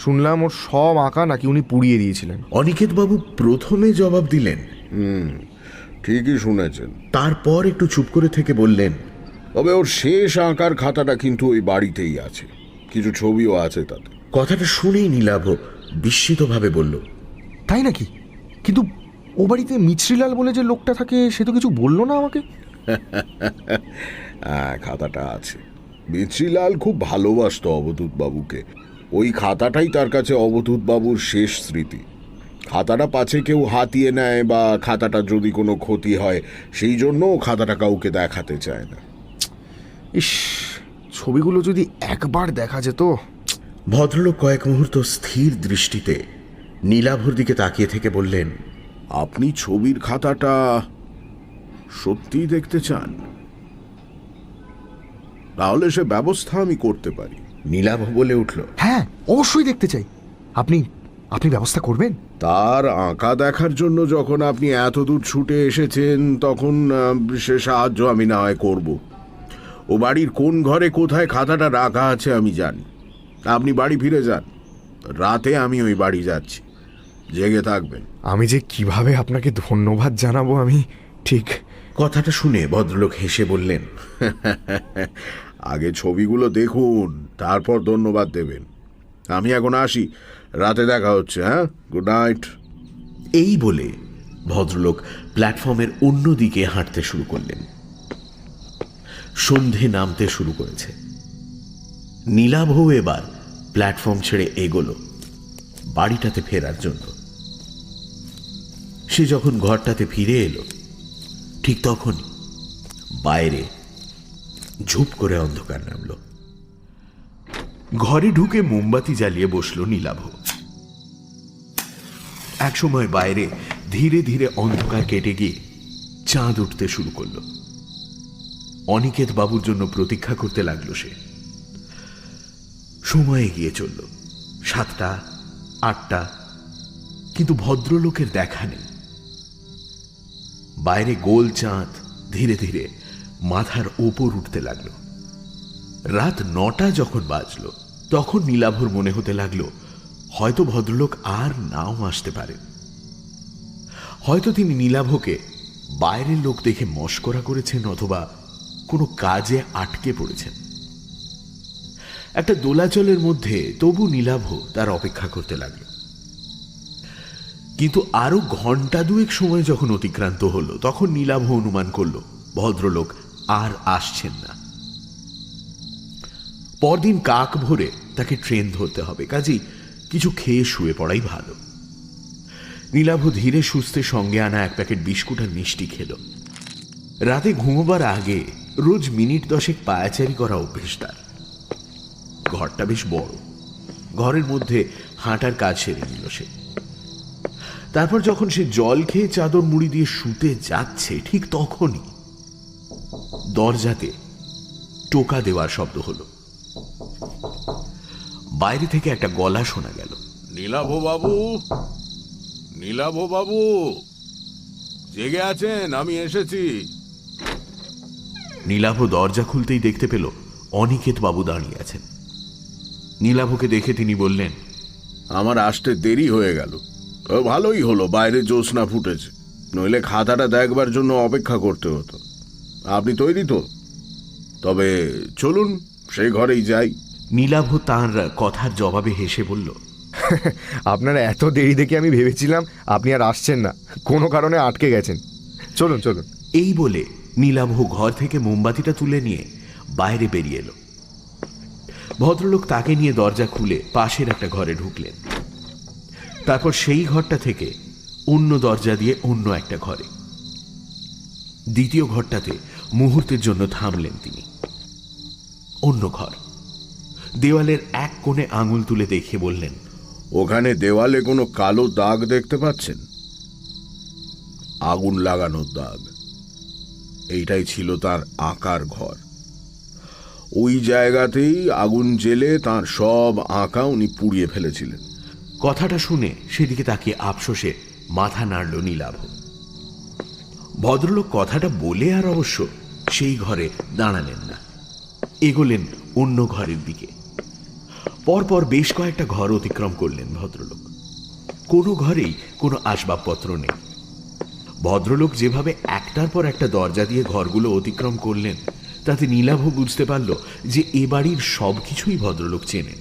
শুনলাম ওর সব আঁকা নাকি উনি পুড়িয়ে দিয়েছিলেন। অনিকেতবাবু প্রথমে জবাব দিলেন, ঠিকই শুনেছেন। তারপর একটু চুপ করে থেকে বললেন, তবে ওর শেষ আঁকার খাতাটা কিন্তু ওই বাড়িতেই আছে, কিছু ছবিও আছে তাতে। কথাটা শুনেই নীলাভ বিস্মিতভাবে বলল, তাই নাকি? কিন্তু ও বাড়িতে মিছরিলাল বলে যে লোকটা থাকে সে তো কিছু বললো না আমাকে। হ্যাঁ, খাতাটা আছে। মিছরিলাল খুব ভালোবাসতো অবধূত বাবুকে। ওই খাতাটাই তার কাছে অবধূত বাবুর শেষ স্মৃতি। খাতাটা পাছে কেউ হাতিয়ে নেয় বা খাতাটা যদি কোনো ক্ষতি হয়, সেই জন্য খাতাটা কাউকে দেখাতে চায় না। ইস, ছবিগুলো যদি একবার দেখা যেত। ভদ্রলোক কয়েক মুহূর্ত স্থির দৃষ্টিতে নীলাভর দিকে তাকিয়ে থেকে বললেন, আপনি ছবির খাতাটা সত্যিই দেখতে চান? তাহলে সে ব্যবস্থা আমি করতে পারি। নীলাভ বলে উঠল, হ্যাঁ, অবশ্যই দেখতে চাই। আপনি আপনি ব্যবস্থা করবেন? তার আঁকা দেখার জন্য যখন আপনি এত দূর ছুটে এসেছেন, তখন সে সাহায্য আমি না হয় করব। ও বাড়ির কোন ঘরে কোথায় খাতাটা রাখা আছে আমি জানি। আপনি বাড়ি ফিরে যান, রাতে আমি ওই বাড়ি যাচ্ছি, জেগে থাকবেন। আমি যে কিভাবে আপনাকে ধন্যবাদ জানাবো আমি ঠিক। কথাটা শুনে ভদ্রলোক হেসে বললেন, আগে ছবিগুলো দেখুন, তারপর ধন্যবাদ দেবেন। আমি এখন আসি, রাতে দেখা হচ্ছে। হ্যাঁ, গুড নাইট। এই বলে ভদ্রলোক প্ল্যাটফর্মের অন্য দিকে হাঁটতে শুরু করলেন। সন্ধে নামতে শুরু করেছে। নীলাভ এবার প্ল্যাটফর্ম ছেড়ে এগোলো বাড়িটাতে ফেরার জন্য। সে যখন ঘরটাতে ফিরে এলো, ঠিক তখনই বাইরে ঝুপ করে অন্ধকার নামল। ঘরে ঢুকে মোমবাতি জ্বালিয়ে বসল নীলাভ। একসময় বাইরে ধীরে ধীরে অন্ধকার কেটে গিয়ে চাঁদ উঠতে শুরু করল। অনিকেত বাবুর জন্য প্রতীক্ষা করতে লাগলো সে। সময় এগিয়ে চলল, 7টা 8টা, কিন্তু ভদ্রলোকের দেখা নেই। বাইরে গোল চাঁদ ধীরে ধীরে মাথার ওপর উঠতে লাগলো। রাত 9টা যখন বাজলো তখন নীলাভর মনে হতে লাগলো হয়তো ভদ্রলোক আর নাও আসতে পারে। হয়তো তিনি নীলাভকে বাইরের লোক দেখে মশকরা করেছেন অথবা কোনো কাজে আটকে পড়েছেন। একটা দোলাচলের মধ্যে তবু নীলাভ তার অপেক্ষা করতে লাগলো। কিন্তু আরো ঘন্টা 2 সময় যখন অতিক্রান্ত হলো তখন নীলাভ অনুমান করল ভদ্রলোক আর আসছেন না। পরদিন কাক ভোরে তাকে ট্রেন ধরতে হবে, কাজেই কিছু খেয়ে শুয়ে পড়াই ভালো। নীলাভ ধীরে সুস্থে সঙ্গে আনা 1 প্যাকেট বিস্কুট আর মিষ্টি খেল। রাতে ঘুমোবার আগে রোজ মিনিট 10 পায়াচারি করা অভ্যেস তার। ঘরটা বেশ বড়, ঘরের মধ্যে হাঁটার কাজ সেরে নিল সে। তারপর যখন সে জল খেয়ে চাদর মুড়ি দিয়ে শুতে যাচ্ছে ঠিক তখনই দরজাতে টোকা দেওয়ার শব্দ হলো। বাইরে থেকে একটা গলা শোনা গেল। নীলাভ বাবু, নীলাভ বাবু, জেগে আছেন? আমি এসেছি। নীলাভ দরজা খুলতেই দেখতে পেল অনিকেত বাবু দাঁড়িয়ে আছেন। নীলাভকে দেখে তিনি বললেন, আমার আসতে দেরি হয়ে গেল। ভালোই হলো বাইরে জ্যোৎস্না ফুটেছে, নইলে খাতাটা দেখবার জন্য অপেক্ষা করতে হতো। আপনি তৈরি তো? তবে চলুন সেই ঘরেই যাই। নীলাভ তাঁর কথার জবাবে হেসে বলল, আপনারা এত দেরি দেখে আমি ভেবেছিলাম আপনি আর আসছেন না, কোনো কারণে আটকে গেছেন। চলুন চলুন। এই বলে নীলাভ ঘর থেকে মোমবাতিটা তুলে নিয়ে বাইরে বেরিয়ে এলো। ভদ্রলোক তাকে নিয়ে দরজা খুলে পাশের একটা ঘরে ঢুকলেন। তারপর সেই ঘরটা থেকে অন্য দরজা দিয়ে অন্য একটা ঘরে। দ্বিতীয় ঘরটাতে মুহূর্তের জন্য থামলেন তিনি। অন্য ঘর, দেওয়ালের এক কোণে আঙুল তুলে দেখে বললেন, ওখানে দেওয়ালে কোনো কালো দাগ দেখতে পাচ্ছেন? আগুন লাগানোর দাগ। এইটাই ছিল তার আঁকার ঘর। ওই জায়গাতেই আগুন জ্বেলে তার সব আঁকা উনি পুড়িয়ে ফেলেছিলেন। কথাটা শুনে সেদিকে তাকিয়ে আফসোসে মাথা নাড়ল নীলাভ। ভদ্রলোক কথাটা বলে আর অবশ্য সেই ঘরে দাঁড়ালেন না, এগোলেন অন্য ঘরের দিকে। পরপর বেশ কয়েকটা ঘর অতিক্রম করলেন ভদ্রলোক। কোনো ঘরেই কোনো আসবাবপত্র নেই। ভদ্রলোক যেভাবে একটার পর একটা দরজা দিয়ে ঘরগুলো অতিক্রম করলেন তাতে নীলাভ বুঝতে পারল যে এ বাড়ির সবকিছুই ভদ্রলোক চেনেন।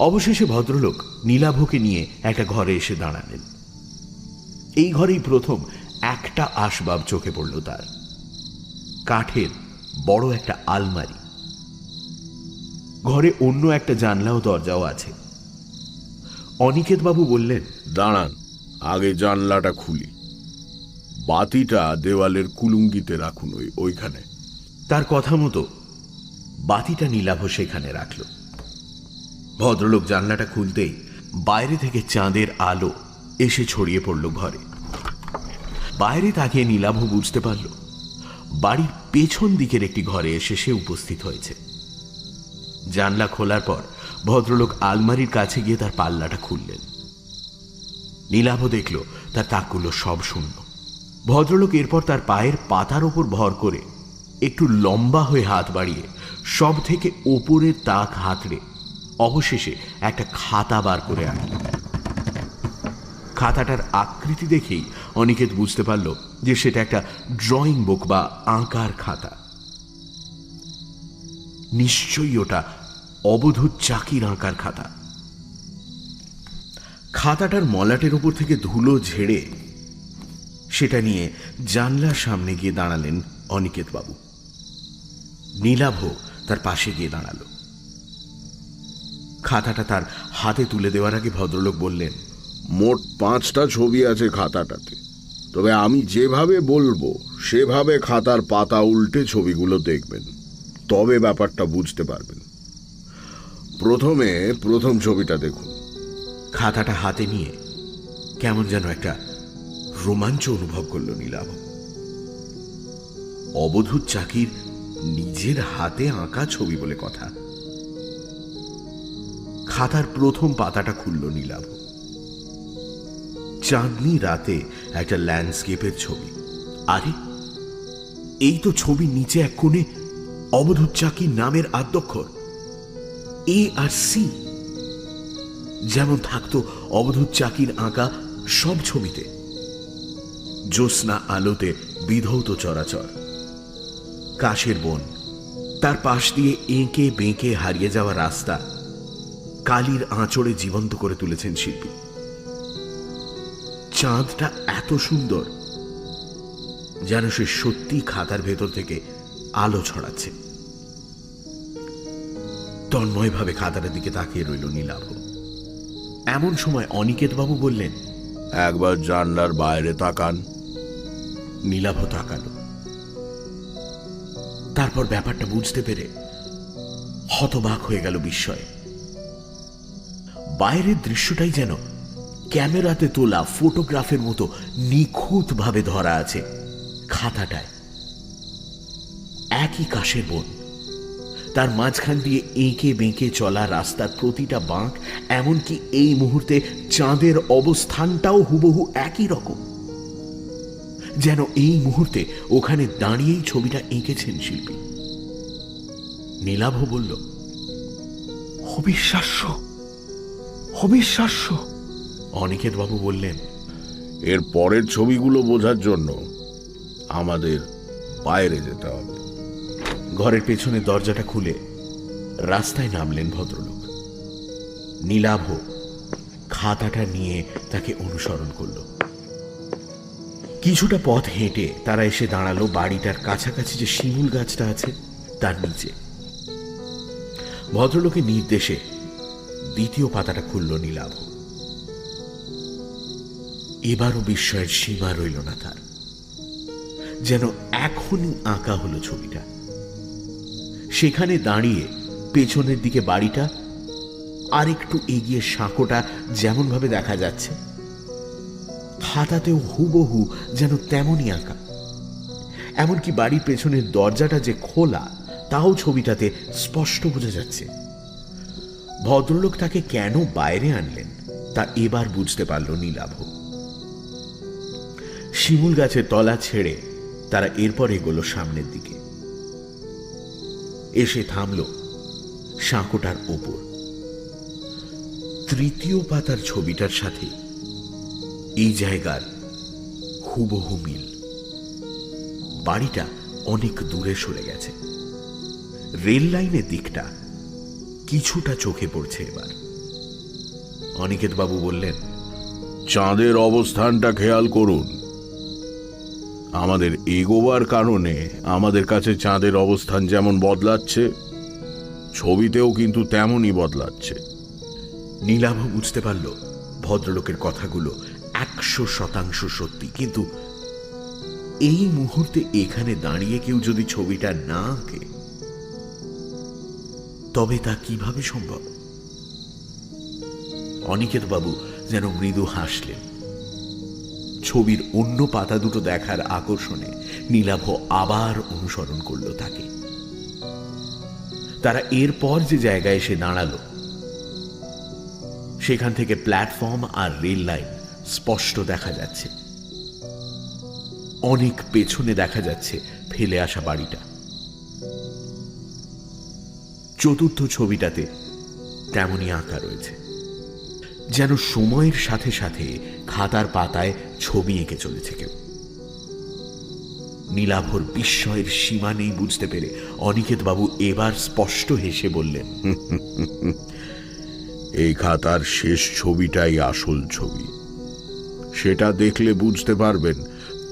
অবশেষে ভদ্রলোক নীলাভকে নিয়ে একটা ঘরে এসে দাঁড়ালেন। এই ঘরেই প্রথম একটা আসবাব চোখে পড়ল তার, কাঠের বড় একটা আলমারি। ঘরে অন্য একটা জানলা ও দরজাও আছে। অনিকেত বাবু বললেন, দাঁড়ান, আগে জানলাটা খুলি। বাতিটা দেওয়ালের কুলুঙ্গিতে রাখুন, ওইখানে। তার কথা মতো বাতিটা নীলাভ সেখানে রাখল। ভদ্রলোক জানলাটা খুলতেই বাইরে থেকে চাঁদের আলো এসে ছড়িয়ে পড়ল ঘরে। বাইরে তাকিয়ে নীলাভ বুঝতে পারল বাড়ির পেছন দিকের একটি ঘরে এসে সে উপস্থিত হয়েছে। জানলা খোলার পর ভদ্রলোক আলমারির কাছে গিয়ে তার পাল্লাটা খুললেন। নীলাভ দেখল তার তাকগুলো সব শূন্য। ভদ্রলোক এরপর তার পায়ের পাতার ওপর ভর করে একটু লম্বা হয়ে হাত বাড়িয়ে সব থেকে ওপরের তাক হাতড়ে অবশেষে একটা খাতা বার করে আনল। খাতাটার আকৃতি দেখেই অনিকেত বুঝতে পারল যে সেটা একটা ড্রয়িং বুক বা আঁকার খাতা। নিশ্চয়ই ওটা অবধূত চাকির আঁকার খাতা। খাতাটার মলাটের উপর থেকে ধুলো ঝেড়ে সেটা নিয়ে জানলার সামনে গিয়ে দাঁড়ালেন অনিকেত বাবু। নীলাভ তার পাশে গিয়ে দাঁড়ালো। খাতাটা তার হাতে তুলে দেওয়ার আগে ভদ্রলোক বললেন, মোট 5টা ছবি আছে খাতাটাতে। তবে আমি যেভাবে বলবো সেভাবে খাতার পাতা উল্টে ছবিগুলো দেখবেন। তবে ব্যাপারটা বুঝতে পারবেন। প্রথম ছবিটা দেখুন। খাতাটা হাতে নিয়ে কেমন যেন একটা রোমাঞ্চ অনুভব করলো নীলাভ। অবধূত চাকির নিজের হাতে আঁকা ছবি বলে কথা। খাতার প্রথম পাতাটা খুলল নীলাভ। চাঁদনি রাতে একটা ল্যান্ডস্কেপের ছবি। আরে, এই তো ছবির নিচে এক কোণে অবধূত চাকির নামের আদ্যক্ষর এ আর সি, যেমন থাকতো অবধূত চাকির আঁকা সব ছবিতে। জ্যোৎস্না আলোতে বিধৌত চরাচর, কাশের বন, তার পাশ দিয়ে এঁকে বেঁকে হারিয়ে যাওয়া রাস্তা কালির আঁচড়ে জীবন্ত করে তুলেছেন শিল্পী। চাঁদটা এত সুন্দর যেন সে সত্যি খাতার ভেতর থেকে আলো ছড়াচ্ছে। তন্ময়ভাবে খাতাটার দিকে তাকিয়ে রইল নীলাভ। এমন সময় অনিকেত বাবু বললেন, একবার জানলার বাইরে তাকান। নীলাভ তাকালো। তারপর ব্যাপারটা বুঝতে পেরে হতবাক হয়ে গেল বিস্ময়ে। বাইরের দৃশ্যটাই যেন ক্যামেরাতে তোলা ফটোগ্রাফের মতো নিখুঁতভাবে ধরা আছে খাতাটায়। একই কাশের বন, তার মাঝখান দিয়ে এঁকে বেঁকে চলা রাস্তার প্রতিটা বাঁক, এমনকি এই মুহূর্তে চাঁদের অবস্থানটাও হুবহু একই রকম। যেন এই মুহূর্তে ওখানে দাঁড়িয়েই ছবিটা এঁকেছেন শিল্পী। নীলাভ বলল, অবিশ্বাস্য, অবিশ্বাস্য। অনিকেত বাবু বললেন, এর পরের ছবিগুলো বোঝার জন্য আমাদের বাইরে যেতে হবে। ঘরের পেছনে দরজাটা খুলে রাস্তায় নামলেন ভদ্রলোক। নীলাভ খাতাটা নিয়ে তাকে অনুসরণ করল। কিছুটা পথ হেঁটে তারা এসে দাঁড়ালো বাড়িটার কাছাকাছি যে শিমুল গাছটা আছে তার নিচে। ভদ্রলোকের নির্দেশে দ্বিতীয় পাতাটা খুলল নীলাভ। এবারও বিস্ময়ের সীমা রইল না তার। যেন এখনই আঁকা হলো ছবিটা। সেখানে দাঁড়িয়ে পেছনের দিকে বাড়িটা, আর একটু এগিয়ে সাঁকোটা যেমন ভাবে দেখা যাচ্ছে, খাতাতেও হুবহু যেন তেমনই আঁকা। এমনকি বাড়ির পেছনের দরজাটা যে খোলা তাও ছবিটাতে স্পষ্ট বোঝা যাচ্ছে। ভদ্রলোক তাকে কেন বাইরে আনলেন তা এবার বুঝতে পারল নীলাভ। শিমুল গাছের তলা ছেড়ে তারা এরপর এগোলো সামনের দিকে। এসে থামল সাঁকোটার ওপর। তৃতীয় পাতার ছবিটার সাথে এই জায়গার হুবহু মিল। বাড়িটা অনেক দূরে সরে গেছে। রেল লাইনের দিকটা কিছুটা চোখে পড়ছে এবার। অনিকেত বাবু বললেন, চাঁদের অবস্থানটা খেয়াল করুন। আমাদের এগোবার কারণে আমাদের কাছে চাঁদের অবস্থান যেমন বদলাচ্ছে, ছবিতেও কিন্তু তেমনই বদলাচ্ছে। নীলাভ বুঝতে পারল ভদ্রলোকের কথাগুলো 100% সত্যি। কিন্তু এই মুহূর্তে এখানে দাঁড়িয়ে কেউ যদি ছবিটা না আঁকে তবে তা কিভাবে সম্ভব? অনিকেত বাবু যেন মৃদু হাসলেন। ছবির অন্য পাতা দুটো দেখার আকর্ষণে নীলাভ আবার অনুসরণ করল তাকে। তারা এরপর যে জায়গায় এসে দাঁড়ালো সেখান থেকে প্ল্যাটফর্ম আর রেল লাইন স্পষ্ট দেখা যাচ্ছে। অনেক পেছনে দেখা যাচ্ছে ফেলে আসা বাড়িটা। চতুর্থ ছবিটাতে তেমনই আঁকা রয়েছে, যেন সময়ের সাথে সাথে খাতার পাতায় ছবি এঁকে চলেছে কেউ। নীলাভর বিস্ময়ের সীমা নেই বুঝতে পেরে অনিকেত বাবু এবার স্পষ্ট হেসে বললেন, এই খাতার শেষ ছবিটাই আসল ছবি। সেটা দেখলে বুঝতে পারবেন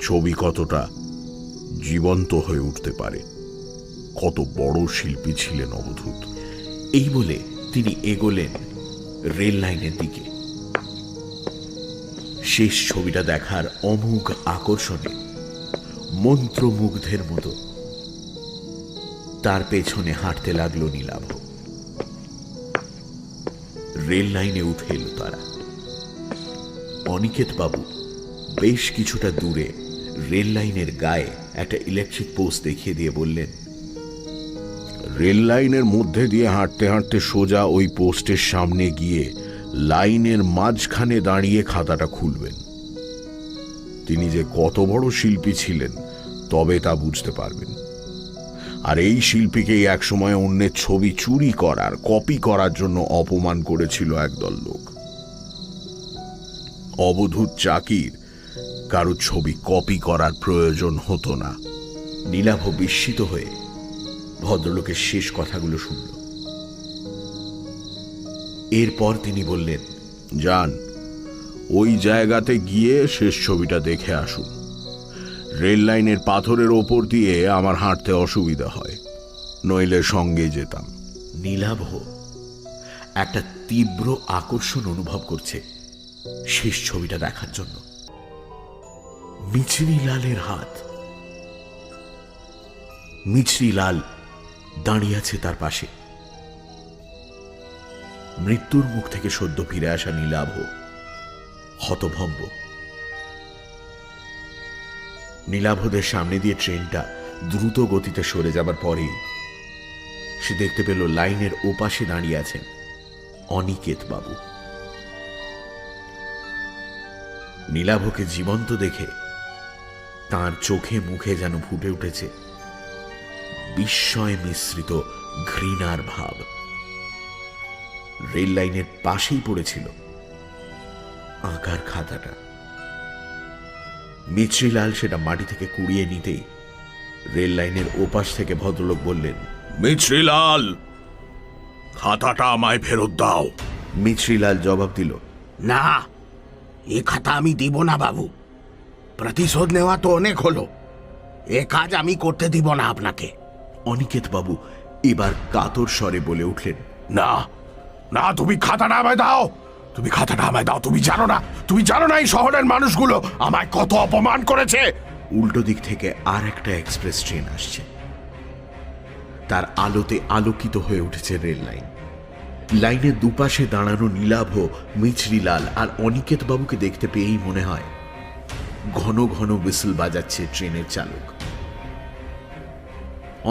ছবি কতটা জীবন্ত হয়ে উঠতে পারে, কত বড় শিল্পী ছিলেন অবধূত। এই বলে তিনি এগোলেন রেল লাইনের দিকে। শেষ ছবিটা দেখার অমোঘ আকর্ষণে মন্ত্রমুগ্ধের মতো তার পেছনে হাঁটতে লাগলো নীলাভ। রেল লাইনে উঠে এলো তারা। অনিকেত বাবু বেশ কিছুটা দূরে রেল লাইনের গায়ে একটা ইলেকট্রিক পোস্ট দেখিয়ে দিয়ে বললেন, রেল লাইনের মধ্যে দিয়ে হাঁটতে হাঁটতে সোজা ওই পোস্টের সামনে গিয়ে লাইনের মাঝখানে দাঁড়িয়ে খাতাটা খুলবেন। তিনি যে কত বড় শিল্পী ছিলেন তবে তা বুঝতে পারবেন। আর এই শিল্পীকেই একসময় অন্যের ছবি চুরি করার, কপি করার জন্য অপমান করেছিল একদল লোক। অবধূত চাকির কারো ছবি কপি করার প্রয়োজন হতো না। নীলাভ বিস্মিত হয়ে ভদ্রলোকের শেষ কথাগুলো শুনল। এরপর তিনি বললেন, যান, ওই জায়গাতে গিয়ে শেষ ছবিটা দেখে আসুন। রেল লাইনের পাথরের ওপর দিয়ে আমার হাঁটতে অসুবিধা হয়, নইলে সঙ্গে যেতাম। নীলাভ একটা তীব্র আকর্ষণ অনুভব করছে শেষ ছবিটা দেখার জন্য। মিছরিলালের হাত। মিছরিলাল দাঁড়িয়ে আছে তার পাশে। মৃত্যুর মুখ থেকে সদ্য ফিরে আসা নীলাভ হতভম্ব। নীলাভদের সামনে দিয়ে ট্রেনটা দ্রুত গতিতে সরে যাবার পরেই সে দেখতে পেল লাইনের ওপাশে দাঁড়িয়ে আছেন অনিকেত বাবু। নীলাভকে জীবন্ত দেখে তার চোখে মুখে যেন ফুটে উঠেছে বিস্ময় মিশ্রিত ঘৃণার ভাব। রেল লাইনের পাশেই পড়েছিল আঁকার খাতাটা। মিছরিলাল সেটা মাটি থেকে কুড়িয়ে নিতেই রেল লাইনের ওপাশ থেকে ভদ্রলোক বললেন, মিছরিলাল, খাতাটা আমায় ফেরত দাও। মিছরিলাল জবাব দিল, না, এ খাতা আমি দিব না বাবু। প্রতিশোধ নেওয়া তো অনেক হলো, এ কাজ আমি করতে দিব না আপনাকে। অনিকেত বাবু এবার কাতর স্বরে বলে উঠলেন, না না, তুমি খাতাটা আমায় দাও, তুমি খাতাটা আমায় দাও। তুমি জানো না এই শহরের মানুষগুলো আমায় কত অপমান করেছে। উল্টো দিক থেকে আর একটা এক্সপ্রেস ট্রেন আসছে। তার আলোতে আলোকিত হয়ে উঠেছে রেল লাইন। লাইনের দুপাশে দাঁড়ানো নীলাভ, মিছরিলাল আর অনিকেত বাবুকে দেখতে পেয়েই মনে হয় ঘন ঘন হুইসেল বাজাচ্ছে ট্রেনের চালক।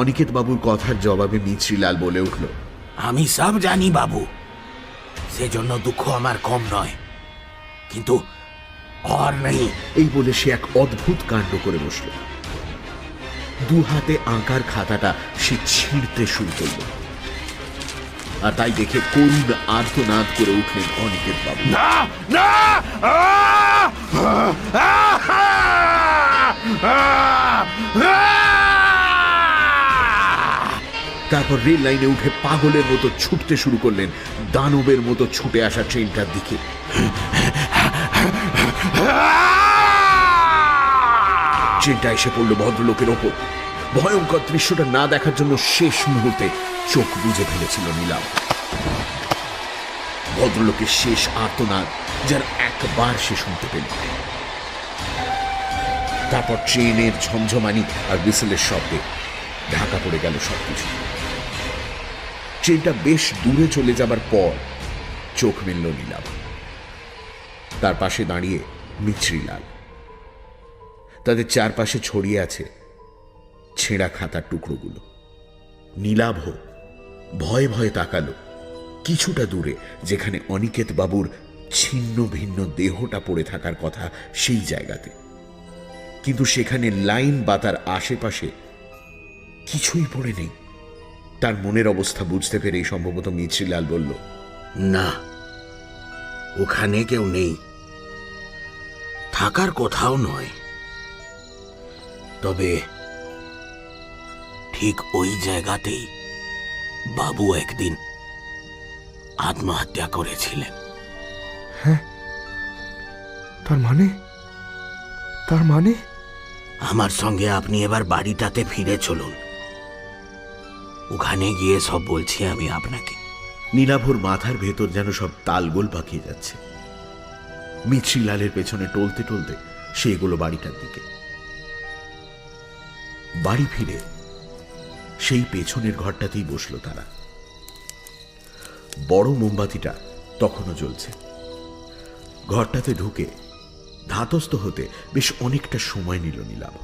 অনিকেত বাবুর কথার জবাবে মিছরিলাল বলে উঠল, আমি সব জানি বাবু, সেজন্য দুঃখ আমার কম নয়, কিন্তু আর নেই। এই বলে সে এক অদ্ভুত কাণ্ড করে বসল। দু হাতে আঁকার খাতাটা সে ছিঁড়তে শুরু করল। আর তাই দেখে করুণ আর্তনাদ করে উঠলেন অনিকেত বাবু। না না, তারপর রেল লাইনে উঠে পাগলের মতো ছুটতে শুরু করলেন দানবের মতো ছুটে আসা ট্রেনটার দিকে। ট্রেনটা এসে পড়ল ভদ্রলোকের ওপর। ভয়ঙ্কর দৃশ্যটা না দেখার জন্য শেষ মুহূর্তে চোখ বুজে ফেলেছিল নীলাভ। ভদ্রলোকের শেষ আর্তনাদ যার একবার সে শুনতে পেল। তারপর ট্রেনের ঝমঝমানি আর হুইসেলের শব্দে ঢাকা পড়ে গেল সবকিছু। ট্রেনটা বেশ দূরে চলে যাবার পর চোখ মেলল নীলাভ। তার পাশে দাঁড়িয়ে মিছরিলাল। তাদের চারপাশে ছড়িয়ে আছে ছেঁড়া খাতার টুকরোগুলো। নীলাভ ভয়ে ভয়ে তাকালো কিছুটা দূরে, যেখানে অনিকেত বাবুর ছিন্ন ভিন্ন দেহটা পড়ে থাকার কথা সেই জায়গাতে। কিন্তু সেখানে লাইন বা তার আশেপাশে কিছুই পড়ে নেই। তার মনের অবস্থা বুঝতে পেরেই সম্ভবত মিছরিলাল বলল, না, ওখানে কেউ নেই, থাকার কোথাও নয়। তবে ঠিক ওই জায়গাতেই বাবু একদিন আত্মহত্যা করেছিলেন। তার মানে আমার সঙ্গে আপনি এবার বাড়িটাতে ফিরে চলুন, ওখানে গিয়ে সব বলছি আমি আপনাকে। নীলাভর মাথার ভেতর যেন সব তালগোল পাকিয়ে যাচ্ছে। মিছরিলালের পেছনে টলতে টলতে সে এগুলো বাড়িটার দিকে। বাড়ি ফিরে সেই পেছনের ঘরটাতেই বসল তারা। বড় মোমবাতিটা তখনও জ্বলছে। ঘরটাতে ঢুকে ধাতস্থ হতে বেশ অনেকটা সময় নিল নীলাভ।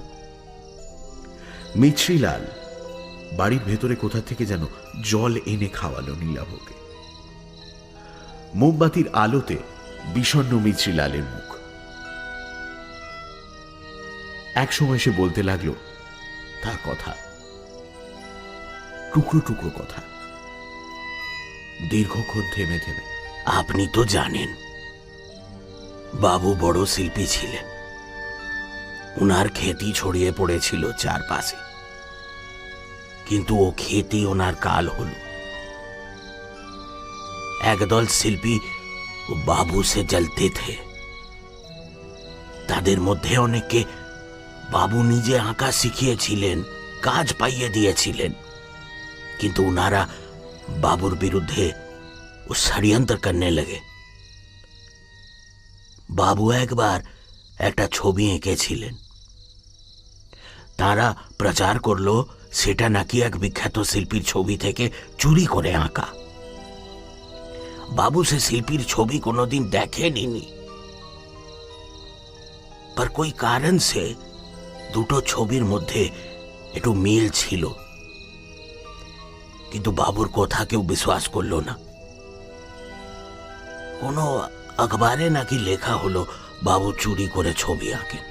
মিছরিলাল বাড়ির ভেতরে কোথা থেকে যেন জল এনে খাওয়ালো নীলাভকে। মোমবাতির আলোতে বিষণ্ণ মিছরিলালের মুখ। এক সময় সে বলতে লাগলো তার কথা, টুকরো টুকরো কথা, দীর্ঘক্ষণ থেমে থেমে। আপনি তো জানেন বাবু বড় শিল্পী ছিলেন। উনার খ্যাতি ছড়িয়ে পড়েছিল চারপাশে, কিন্তু ও খ্যাতি ওনার কাল হল। একদল শিল্পী বাবু সে জ্বলতে থে। তাদের মধ্যে অনেককে বাবু নিজে আঁকা শিখিয়েছিলেন, কাজ পাইয়ে দিয়েছিলেন, কিন্তু ওনারা বাবুর বিরুদ্ধে ও ষড়যন্ত্র করনে লাগে। বাবু একবার একটা ছবি এঁকেছিলেন। তারা প্রচার করলো সেটা নাকি এক বিখ্যাত শিল্পীর ছবি থেকে চুরি করে আঁকা। বাবু সে শিল্পীর ছবি কোনোদিন দেখেনি, पर कोई कारण से দুটো ছবির মধ্যে একটু মিল ছিল, কিন্তু বাবুর কথা কেউ বিশ্বাস করলো না। কোনো अखबारे नाकि लेखा हलो बाबू चुरी करे छवि आँकें।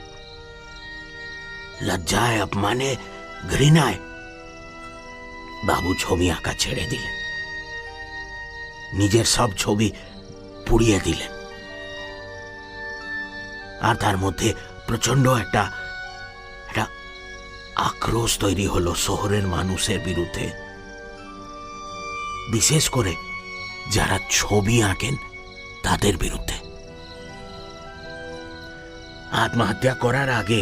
लज्जाय अपमाने घृणाय बाबू छवि आँका छेड़े दिलेन, निजेर सब छवि पुड़िए दिलेन। আর তার মধ্যে প্রচন্ড একটা আক্রোশ তৈরি হলো শহরের মানুষের বিরুদ্ধে, বিশেষ করে যারা ছবি আঁকেন তাদের বিরুদ্ধে। আত্মহত্যা করার আগে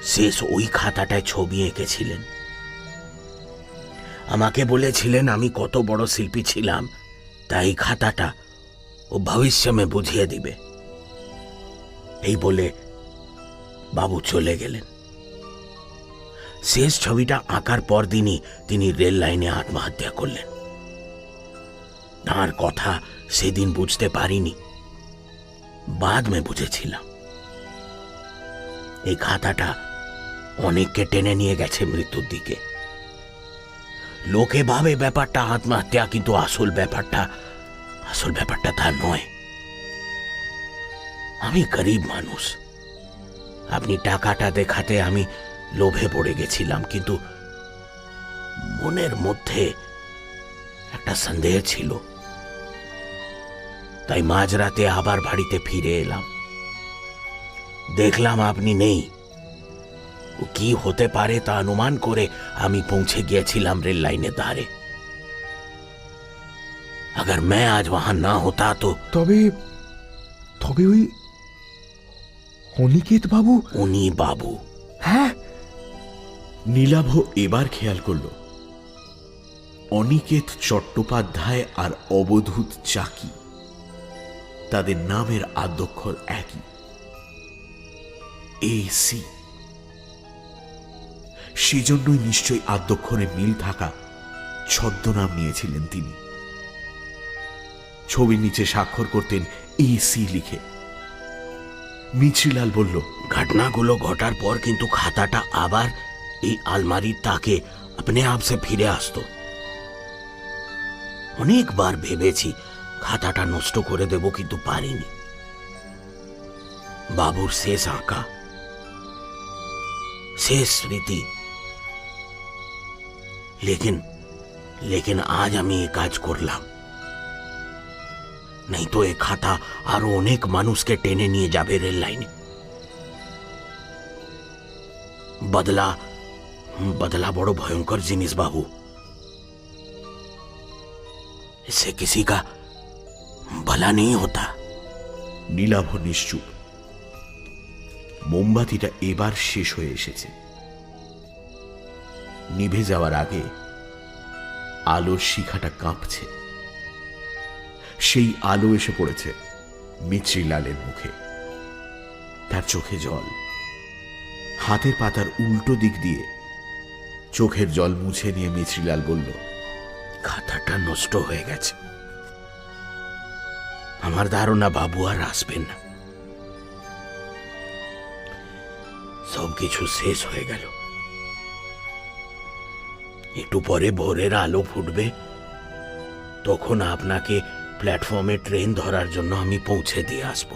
শেষ ওই খাতাটায় ছবি এঁকেছিলেন। আমাকে বলেছিলেন আমি কত বড় শিল্পী ছিলাম, তাই খাতাটা ও ভবিষ্যতে বুঝিয়ে দিবে। এই বলে বাবু চলে গেলেন। শেষ ছবিটা আঁকার পর দিনই তিনি রেল লাইনে আত্মহত্যা করলেন। তার কথা সেদিন বুঝতে পারিনি, বাদ মে বুঝেছিলাম। এই খাতাটা অনেককে টেনে নিয়ে গেছে মৃত্যুর দিকে। লোকে ভাবে ব্যাপারটা আত্মহত্যা, কিন্তু আসল ব্যাপারটা তা নয়। আমি গরিব মানুষ, আপনি টাকাটা দেখাতে আমি লোভে পড়ে গেছিলাম, কিন্তু মনের মধ্যে একটা সন্দেহ ছিল। তাই মাঝরাতে আবার বাড়িতে ফিরে এলাম। দেখলাম আপনি নেই। ও কি হতে পারে তা অনুমান করে আমি পৌঁছে গিয়েছিলাম রেল লাইনের ধারে। अगर मैं आज वहां ना होता तो তবে তবে ওই অনিকেত বাবু। উনি বাবু। হ্যাঁ, নীলাভ এবার খেয়াল করল অনিকেত চট্টোপাধ্যায় আর অবধূত চাকি, তাদের নামের আদ্যক্ষর একই, AC। সেজন্যই নিশ্চয়ই আদ্যক্ষরে মিল থাকা ছদ্মনাম নিয়েছিলেন তিনি। ছবির নিচে স্বাক্ষর করতেন AC লিখে। মিছরিলাল বলল, ঘটনাগুলো ঘটার পর কিন্তু খাতাটা আবার এই আলমারির তাকে अपने आप से ফিরে আসতো। অনেকবার ভেবেছি খাতাটা নষ্ট করে দেব, কিন্তু পারিনি। বাবুর শেষ আঁকা, শেষ স্মৃতি। लेकिन आज আমি এই কাজ করলাম। नहीं तो एक खाता आरो अनेक मानुष के टेने निये जाबे रेल लाइने। बदला बड़ो भयंकर जिनिस बाबू, इससे किसी का भला नहीं होता। নীলাভ নিশ্চুপ। মোমবাতিটা এবার শেষ হয়ে এসেছে। নিভে যাওয়ার আগে আলোর শিখাটা কাঁপছে। সেই আলো এসে পড়েছে মিছরিলালের মুখে। তার চোখে জল। হাতের পাতার উল্টো দিক দিয়ে চোখের জল মুছে নিয়ে মিছরিলাল বলল, খাতাটা নষ্ট হয়ে গেছে। আমার ধারণা বাবু আর আসবেন না। সবকিছু শেষ হয়ে গেল। একটু পরে ভোরের আলো ফুটবে, তখন আপনাকে প্ল্যাটফর্মে ট্রেন ধরার জন্য আমি পৌঁছে দিয়ে আসবো।